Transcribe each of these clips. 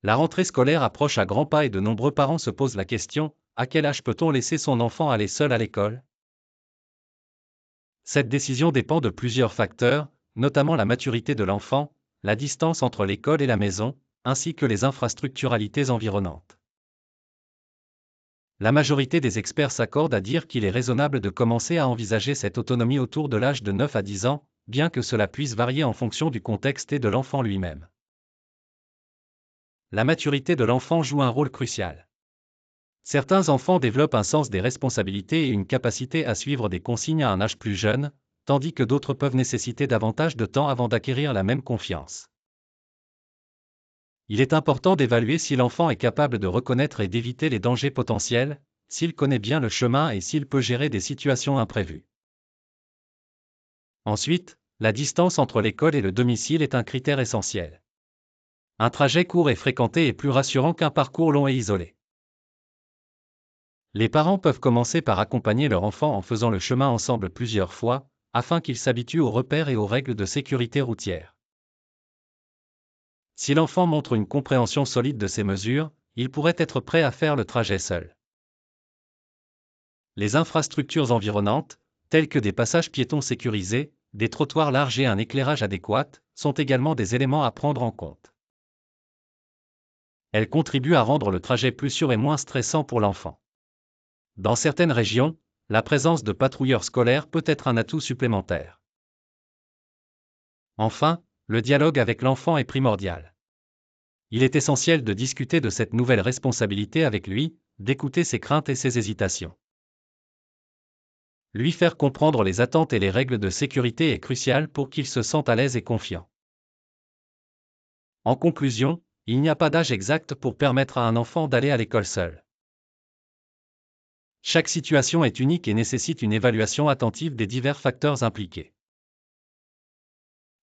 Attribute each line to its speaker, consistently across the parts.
Speaker 1: La rentrée scolaire approche à grands pas et de nombreux parents se posent la question, à quel âge peut-on laisser son enfant aller seul à l'école? Cette décision dépend de plusieurs facteurs, notamment la maturité de l'enfant, la distance entre l'école et la maison, ainsi que les infrastructuralités environnantes. La majorité des experts s'accordent à dire qu'il est raisonnable de commencer à envisager cette autonomie autour de l'âge de 9 à 10 ans, bien que cela puisse varier en fonction du contexte et de l'enfant lui-même. La maturité de l'enfant joue un rôle crucial. Certains enfants développent un sens des responsabilités et une capacité à suivre des consignes à un âge plus jeune, tandis que d'autres peuvent nécessiter davantage de temps avant d'acquérir la même confiance. Il est important d'évaluer si l'enfant est capable de reconnaître et d'éviter les dangers potentiels, s'il connaît bien le chemin et s'il peut gérer des situations imprévues. Ensuite, la distance entre l'école et le domicile est un critère essentiel. Un trajet court et fréquenté est plus rassurant qu'un parcours long et isolé. Les parents peuvent commencer par accompagner leur enfant en faisant le chemin ensemble plusieurs fois, afin qu'il s'habitue aux repères et aux règles de sécurité routière. Si l'enfant montre une compréhension solide de ces mesures, il pourrait être prêt à faire le trajet seul. Les infrastructures environnantes, telles que des passages piétons sécurisés, des trottoirs larges et un éclairage adéquat, sont également des éléments à prendre en compte. Elles contribuent à rendre le trajet plus sûr et moins stressant pour l'enfant. Dans certaines régions, la présence de patrouilleurs scolaires peut être un atout supplémentaire. Enfin, le dialogue avec l'enfant est primordial. Il est essentiel de discuter de cette nouvelle responsabilité avec lui, d'écouter ses craintes et ses hésitations. Lui faire comprendre les attentes et les règles de sécurité est crucial pour qu'il se sente à l'aise et confiant. En conclusion, il n'y a pas d'âge exact pour permettre à un enfant d'aller à l'école seul. Chaque situation est unique et nécessite une évaluation attentive des divers facteurs impliqués.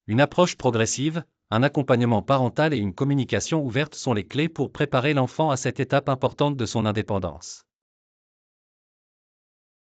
Speaker 1: Une approche progressive, un accompagnement parental et une communication ouverte sont les clés pour préparer l'enfant à cette étape importante de son indépendance.